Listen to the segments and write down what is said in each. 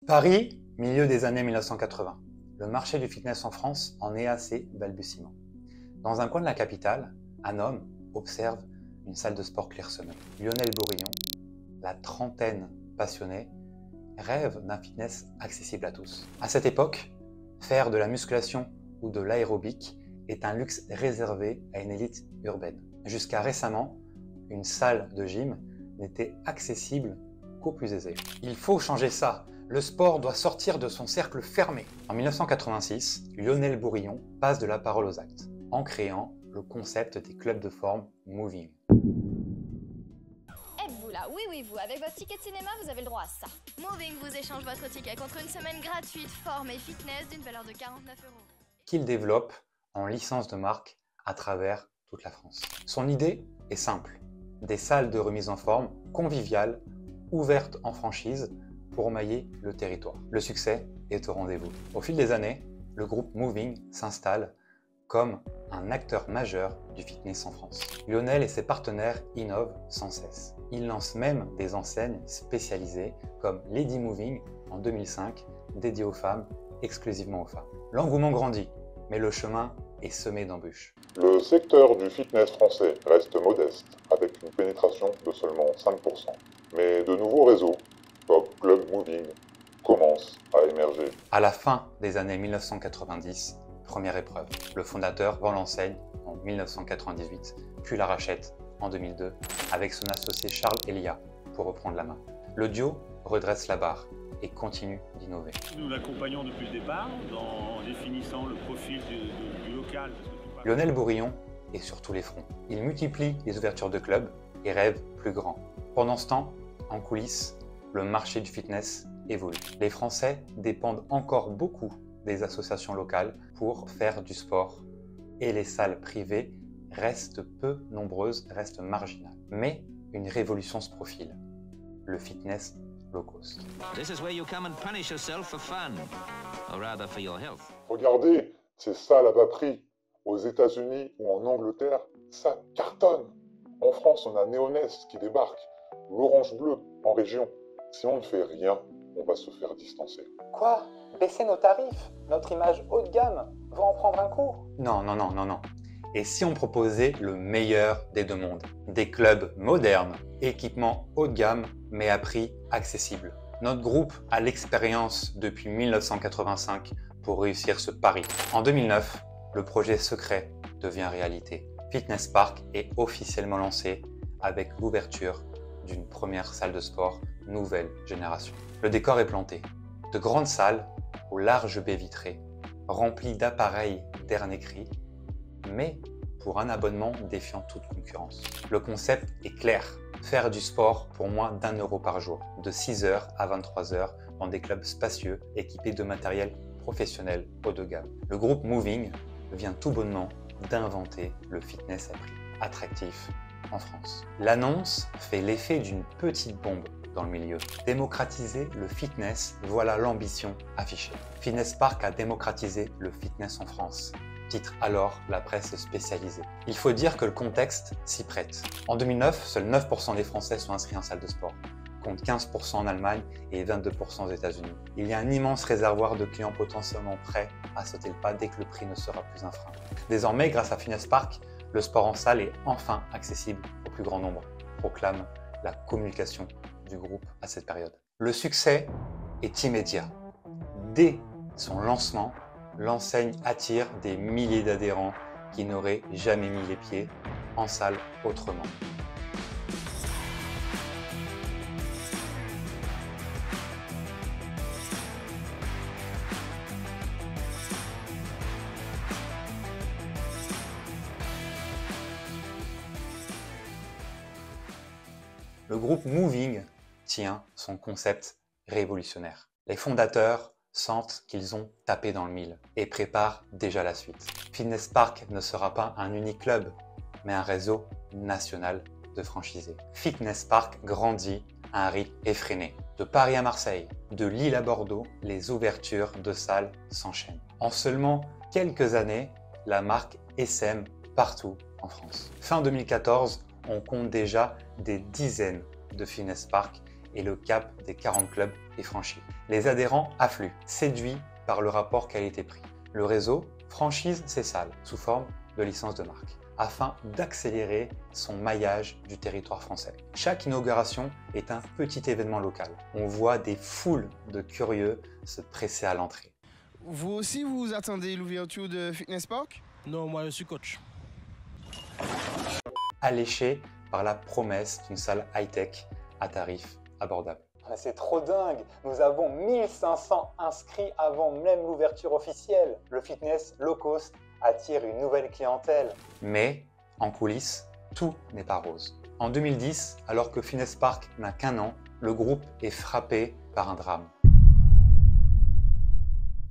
Paris, milieu des années 1980. Le marché du fitness en France en est à ses balbutiements. Dans un coin de la capitale, un homme observe une salle de sport clairsemée. Lionel Bourillon, la trentaine passionnée, rêve d'un fitness accessible à tous. À cette époque, faire de la musculation ou de l'aérobic est un luxe réservé à une élite urbaine. Jusqu'à récemment, une salle de gym n'était accessible qu'aux plus aisés. Il faut changer ça. Le sport doit sortir de son cercle fermé. En 1986, Lionel Bourillon passe de la parole aux actes en créant le concept des clubs de forme Moving. Êtes-vous là? Oui, vous. Avec votre ticket de cinéma, vous avez le droit à ça. Moving vous échange votre ticket contre une semaine gratuite, forme et fitness d'une valeur de 49 €. Qu'il développe en licence de marque à travers toute la France. Son idée est simple. Des salles de remise en forme conviviales, ouvertes en franchise, pour mailler le territoire. Le succès est au rendez-vous. Au fil des années, le groupe Moving s'installe comme un acteur majeur du fitness en France. Lionel et ses partenaires innovent sans cesse. Ils lancent même des enseignes spécialisées comme Lady Moving en 2005, dédiée aux femmes, exclusivement aux femmes. L'engouement grandit, mais le chemin est semé d'embûches. Le secteur du fitness français reste modeste, avec une pénétration de seulement 5%. Mais de nouveaux réseaux, comme Club Moving, commencent à émerger. À la fin des années 1990, première épreuve. Le fondateur vend l'enseigne en 1998, puis la rachète en 2002 avec son associé Charles Elia pour reprendre la main. Le duo redresse la barre et continue d'innover. Nous l'accompagnons depuis le départ en définissant le profil du local. Lionel Bourillon est sur tous les fronts. Il multiplie les ouvertures de clubs et rêve plus grand. Pendant ce temps, en coulisses, le marché du fitness évolue. Les Français dépendent encore beaucoup des associations locales pour faire du sport et les salles privées restent peu nombreuses, restent marginales. Mais une révolution se profile, le fitness low cost. This is where you come and punish yourself for fun, or rather for your health. Regardez, ces salles à bas prix, aux États-Unis ou en Angleterre, ça cartonne. En France, on a Néonès qui débarque, l'Orange Bleu en région. Si on ne fait rien, on va se faire distancer. Quoi? Baisser nos tarifs? Notre image haut de gamme va en prendre un coup? Non. Et si on proposait le meilleur des deux mondes? Des clubs modernes, équipements haut de gamme, mais à prix accessible. Notre groupe a l'expérience depuis 1985 pour réussir ce pari. En 2009, le projet secret devient réalité. Fitness Park est officiellement lancé avec l'ouverture d'une première salle de sport nouvelle génération. Le décor est planté. De grandes salles aux larges baies vitrées, remplies d'appareils dernier cri, mais pour un abonnement défiant toute concurrence. Le concept est clair. Faire du sport pour moins d'1 € par jour, de 6 h à 23 h dans des clubs spacieux équipés de matériel professionnel haut de gamme. Le groupe Moving vient tout bonnement d'inventer le fitness à prix attractif en France. L'annonce fait l'effet d'une petite bombe dans le milieu. Démocratiser le fitness, voilà l'ambition affichée. Fitness Park a démocratisé le fitness en France, titre alors la presse spécialisée. Il faut dire que le contexte s'y prête. En 2009, seuls 9% des Français sont inscrits en salle de sport, contre 15% en Allemagne et 22% aux États-Unis. Il y a un immense réservoir de clients potentiellement prêts à sauter le pas dès que le prix ne sera plus un frein. Désormais, grâce à Fitness Park, le sport en salle est enfin accessible au plus grand nombre, proclame la communication du groupe à cette période. Le succès est immédiat. Dès son lancement, l'enseigne attire des milliers d'adhérents qui n'auraient jamais mis les pieds en salle autrement. Le groupe Moving tient son concept révolutionnaire. Les fondateurs sentent qu'ils ont tapé dans le mille et préparent déjà la suite. Fitness Park ne sera pas un unique club, mais un réseau national de franchisés. Fitness Park grandit à un rythme effréné. De Paris à Marseille, de Lille à Bordeaux, les ouvertures de salles s'enchaînent. En seulement quelques années, la marque essaime partout en France. Fin 2014, on compte déjà des dizaines de Fitness Park et le cap des 40 clubs est franchi. Les adhérents affluent, séduits par le rapport qualité-prix. Le réseau franchise ses salles sous forme de licence de marque, afin d'accélérer son maillage du territoire français. Chaque inauguration est un petit événement local. On voit des foules de curieux se presser à l'entrée. Vous aussi, vous attendez l'ouverture de Fitness Park? Non, moi je suis coach. Alléché par la promesse d'une salle high-tech à tarif abordable. C'est trop dingue! Nous avons 1500 inscrits avant même l'ouverture officielle. Le fitness low cost attire une nouvelle clientèle. Mais, en coulisses, tout n'est pas rose. En 2010, alors que Fitness Park n'a qu'un an, le groupe est frappé par un drame.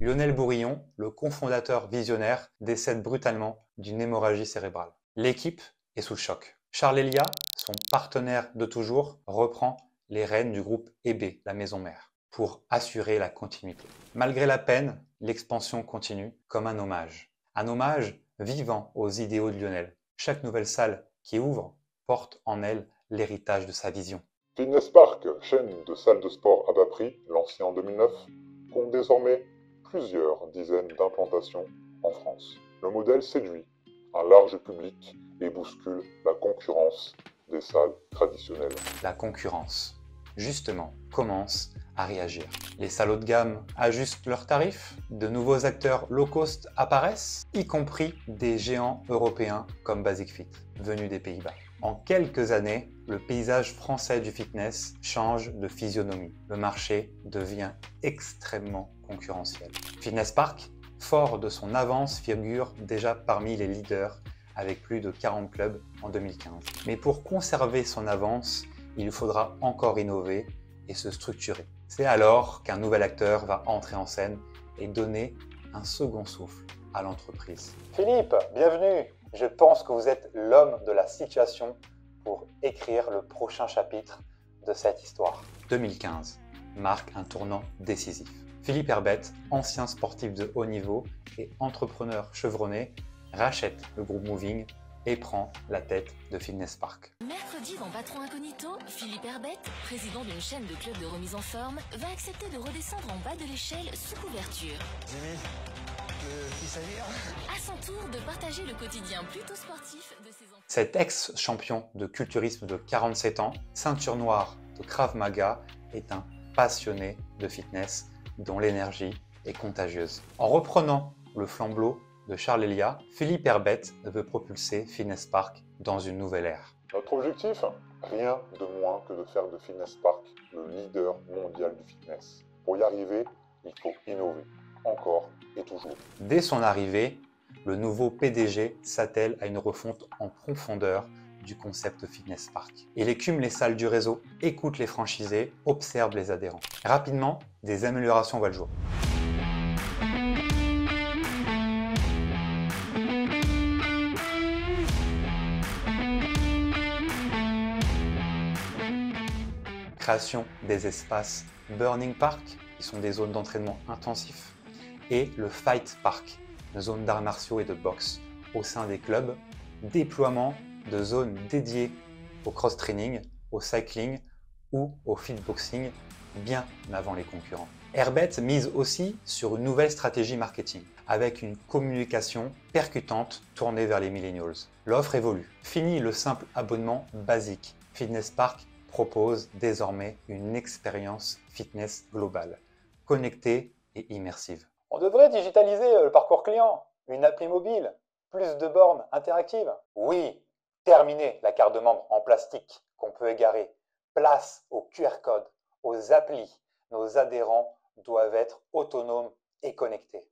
Lionel Bourillon, le cofondateur visionnaire, décède brutalement d'une hémorragie cérébrale. L'équipe est sous le choc. Charles Elia, son partenaire de toujours, reprend les rênes du groupe EB, la maison mère, pour assurer la continuité. Malgré la peine, l'expansion continue comme un hommage. Un hommage vivant aux idéaux de Lionel. Chaque nouvelle salle qui ouvre porte en elle l'héritage de sa vision. Fitness Park, chaîne de salles de sport à bas prix, lancée en 2009, compte désormais plusieurs dizaines d'implantations en France. Le modèle séduit un large public et bouscule la concurrence des salles traditionnelles. La concurrence, justement, commence à réagir. Les salles haut de gamme ajustent leurs tarifs, de nouveaux acteurs low cost apparaissent, y compris des géants européens comme Basic Fit, venus des Pays-Bas. En quelques années, le paysage français du fitness change de physionomie. Le marché devient extrêmement concurrentiel. Fitness Park, fort de son avance, figure déjà parmi les leaders avec plus de 40 clubs en 2015. Mais pour conserver son avance, il faudra encore innover et se structurer. C'est alors qu'un nouvel acteur va entrer en scène et donner un second souffle à l'entreprise. Philippe, bienvenue! Je pense que vous êtes l'homme de la situation pour écrire le prochain chapitre de cette histoire. 2015 marque un tournant décisif. Philippe Herbette, ancien sportif de haut niveau et entrepreneur chevronné, rachète le groupe Moving et prend la tête de Fitness Park. Mercredi dans Patron Incognito, Philippe Herbette, président d'une chaîne de clubs de remise en forme, va accepter de redescendre en bas de l'échelle sous couverture. À son tour de partager le quotidien plutôt sportif de ses enfants. Cet ex-champion de culturisme de 47 ans, ceinture noire de Krav Maga, est un passionné de fitness dont l'énergie est contagieuse. En reprenant le flambeau de Charles Elia, Philippe Herbette veut propulser Fitness Park dans une nouvelle ère. Notre objectif? Rien de moins que de faire de Fitness Park le leader mondial du fitness. Pour y arriver, il faut innover, encore et toujours. Dès son arrivée, le nouveau PDG s'attelle à une refonte en profondeur du concept Fitness Park. Il écume les salles du réseau, écoute les franchisés, observe les adhérents. Rapidement, des améliorations voient le jour. Création des espaces Burning Park, qui sont des zones d'entraînement intensif, et le Fight Park, une zone d'arts martiaux et de boxe au sein des clubs, déploiement de zones dédiées au cross-training, au cycling ou au fitboxing bien avant les concurrents. Herbette mise aussi sur une nouvelle stratégie marketing, avec une communication percutante tournée vers les millennials. L'offre évolue. Fini le simple abonnement basique. Fitness Park propose désormais une expérience fitness globale, connectée et immersive. On devrait digitaliser le parcours client, une appli mobile, plus de bornes interactives. Oui, terminer la carte de membre en plastique qu'on peut égarer. Place aux QR codes, aux applis. Nos adhérents doivent être autonomes et connectés.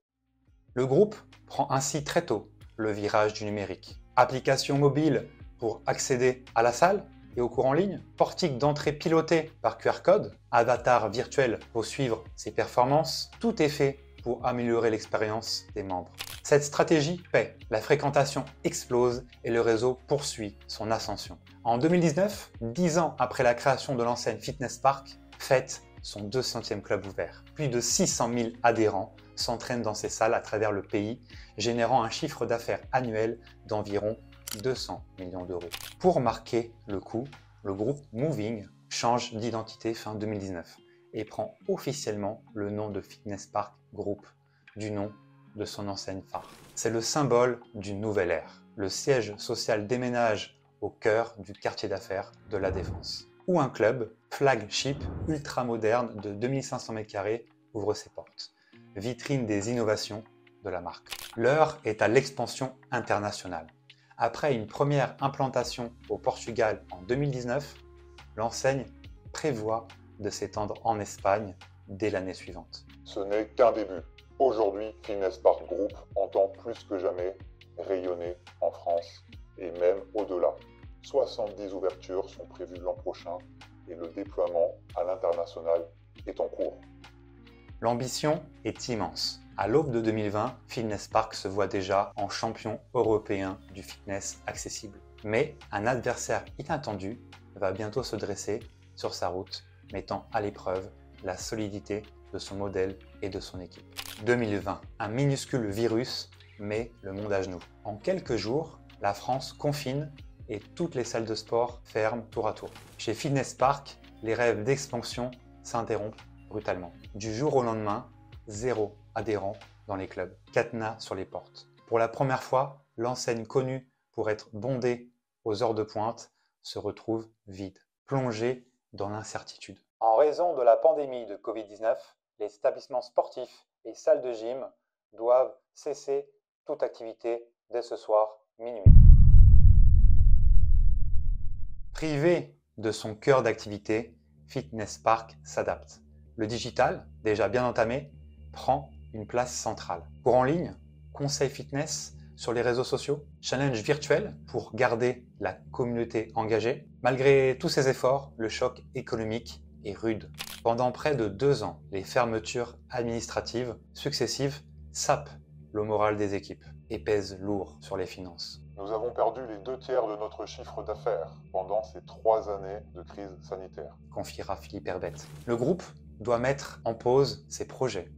Le groupe prend ainsi très tôt le virage du numérique. Application mobile pour accéder à la salle et aux cours en ligne, portique d'entrée piloté par QR code, avatar virtuel pour suivre ses performances, tout est fait pour améliorer l'expérience des membres. Cette stratégie paie, la fréquentation explose et le réseau poursuit son ascension. En 2019, 10 ans après la création de l'enseigne Fitness Park, fête son 200e club ouvert. Plus de 600 000 adhérents s'entraînent dans ces salles à travers le pays, générant un chiffre d'affaires annuel d'environ 200 millions d'euros. Pour marquer le coup, le groupe Moving change d'identité fin 2019 et prend officiellement le nom de Fitness Park Group, du nom de son enseigne phare. C'est le symbole d'une nouvelle ère. Le siège social déménage au cœur du quartier d'affaires de La Défense, où un club flagship ultra-moderne de 2500 m² ouvre ses portes, vitrine des innovations de la marque. L'heure est à l'expansion internationale. Après une première implantation au Portugal en 2019, l'enseigne prévoit de s'étendre en Espagne dès l'année suivante. Ce n'est qu'un début. Aujourd'hui, Fitness Park Group entend plus que jamais rayonner en France et même au-delà. 70 ouvertures sont prévues l'an prochain et le déploiement à l'international est en cours. L'ambition est immense. À l'aube de 2020, Fitness Park se voit déjà en champion européen du fitness accessible. Mais un adversaire inattendu va bientôt se dresser sur sa route, mettant à l'épreuve la solidité de son modèle et de son équipe. 2020, un minuscule virus met le monde à genoux. En quelques jours, la France confine et toutes les salles de sport ferment tour à tour. Chez Fitness Park, les rêves d'expansion s'interrompent brutalement. Du jour au lendemain, 0 adhérents dans les clubs, cadenas sur les portes. Pour la première fois, l'enseigne connue pour être bondée aux heures de pointe se retrouve vide, plongée dans l'incertitude. En raison de la pandémie de Covid-19, les établissements sportifs et salles de gym doivent cesser toute activité dès ce soir minuit. Privé de son cœur d'activité, Fitness Park s'adapte. Le digital, déjà bien entamé, prend une place centrale. Cours en ligne, conseils fitness sur les réseaux sociaux, challenge virtuel pour garder la communauté engagée. Malgré tous ces efforts, le choc économique est rude. Pendant près de 2 ans, les fermetures administratives successives sapent le moral des équipes et pèsent lourd sur les finances. Nous avons perdu les 2/3 de notre chiffre d'affaires pendant ces 3 années de crise sanitaire, confiera Philippe Herbette. Le groupe doit mettre en pause ses projets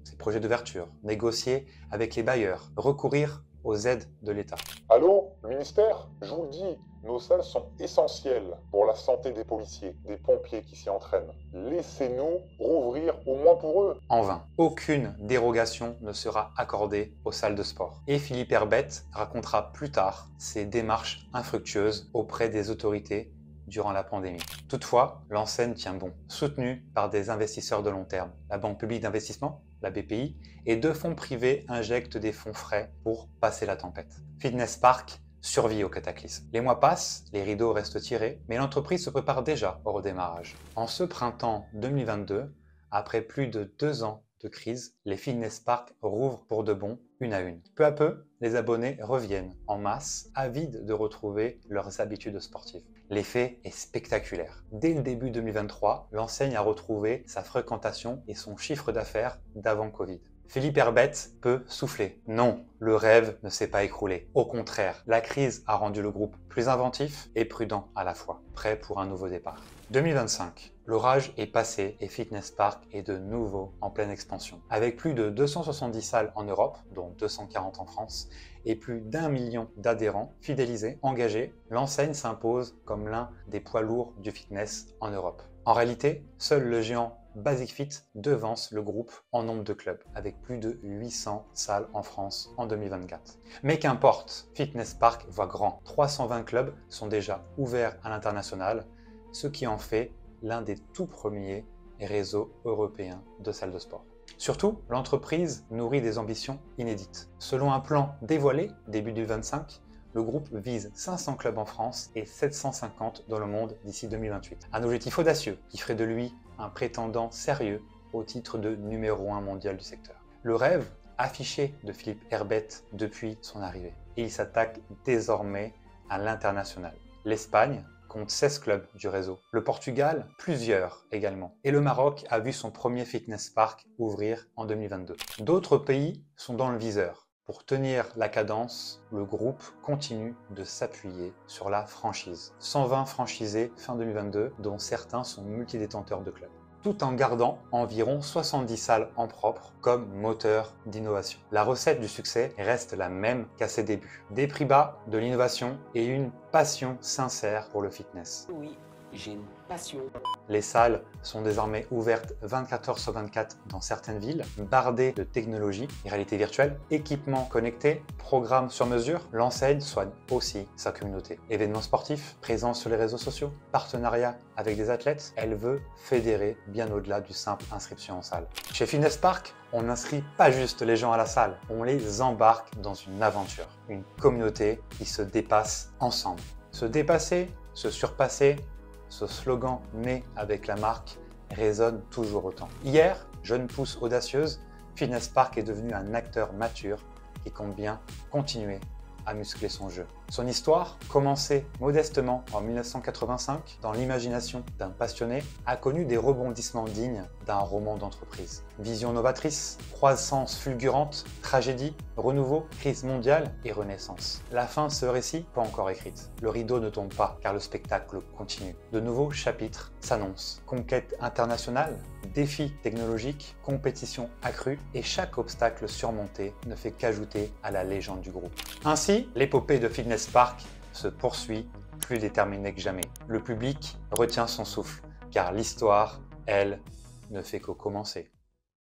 d'ouverture, négocier avec les bailleurs, recourir aux aides de l'État. Allô, le ministère? Je vous le dis, nos salles sont essentielles pour la santé des policiers, des pompiers qui s'y entraînent. Laissez-nous rouvrir au moins pour eux. En vain, aucune dérogation ne sera accordée aux salles de sport. Et Philippe Herbette racontera plus tard ses démarches infructueuses auprès des autorités durant la pandémie. Toutefois, l'enseigne tient bon, soutenue par des investisseurs de long terme. La Banque publique d'investissement, la BPI, et 2 fonds privés injectent des fonds frais pour passer la tempête. Fitness Park survit au cataclysme. Les mois passent, les rideaux restent tirés, mais l'entreprise se prépare déjà au redémarrage. En ce printemps 2022, après plus de 2 ans de crise, les Fitness Park rouvrent pour de bon, une à une. Peu à peu, les abonnés reviennent en masse, avides de retrouver leurs habitudes sportives. L'effet est spectaculaire. Dès le début 2023, l'enseigne a retrouvé sa fréquentation et son chiffre d'affaires d'avant Covid. Philippe Herbette peut souffler. Non, le rêve ne s'est pas écroulé. Au contraire, la crise a rendu le groupe plus inventif et prudent à la fois, prêt pour un nouveau départ. 2025, l'orage est passé et Fitness Park est de nouveau en pleine expansion. Avec plus de 270 salles en Europe, dont 240 en France, et plus d'1 million d'adhérents fidélisés, engagés, l'enseigne s'impose comme l'un des poids lourds du fitness en Europe. En réalité, seul le géant Basic Fit devance le groupe en nombre de clubs, avec plus de 800 salles en France en 2024. Mais qu'importe, Fitness Park voit grand. 320 clubs sont déjà ouverts à l'international, ce qui en fait l'un des tout premiers réseaux européens de salles de sport. Surtout, l'entreprise nourrit des ambitions inédites. Selon un plan dévoilé début 2025, le groupe vise 500 clubs en France et 750 dans le monde d'ici 2028. Un objectif audacieux qui ferait de lui un prétendant sérieux au titre de numéro 1 mondial du secteur. Le rêve affiché de Philippe Herbette depuis son arrivée. Et il s'attaque désormais à l'international. L'Espagne compte 16 clubs du réseau. Le Portugal, plusieurs également. Et le Maroc a vu son premier fitness park ouvrir en 2022. D'autres pays sont dans le viseur. Pour tenir la cadence, le groupe continue de s'appuyer sur la franchise. 120 franchisés fin 2022, dont certains sont multidétenteurs de clubs, tout en gardant environ 70 salles en propre comme moteur d'innovation. La recette du succès reste la même qu'à ses débuts. Des prix bas, de l'innovation et une passion sincère pour le fitness. Oui, j'ai une passion. Les salles sont désormais ouvertes 24 heures sur 24 dans certaines villes, bardées de technologie, réalité virtuelle, équipements connectés, programmes sur mesure. L'enseigne soigne aussi sa communauté. Événements sportifs, présence sur les réseaux sociaux, partenariat avec des athlètes, elle veut fédérer bien au-delà du simple inscription en salle. Chez Fitness Park, on n'inscrit pas juste les gens à la salle, on les embarque dans une aventure, une communauté qui se dépasse ensemble. Se dépasser, se surpasser, ce slogan né avec la marque résonne toujours autant. Hier, jeune pousse audacieuse, Fitness Park est devenu un acteur mature qui compte bien continuer à muscler son jeu. Son histoire, commencée modestement en 1985 dans l'imagination d'un passionné, a connu des rebondissements dignes d'un roman d'entreprise. Vision novatrice, croissance fulgurante, tragédie, renouveau, crise mondiale et renaissance. La fin de ce récit, pas encore écrite. Le rideau ne tombe pas car le spectacle continue. De nouveaux chapitres s'annoncent. Conquête internationale, défis technologiques, compétition accrue et chaque obstacle surmonté ne fait qu'ajouter à la légende du groupe. Ainsi, l'épopée de Fitness Park se poursuit plus déterminée que jamais. Le public retient son souffle car l'histoire, elle, ne fait que commencer.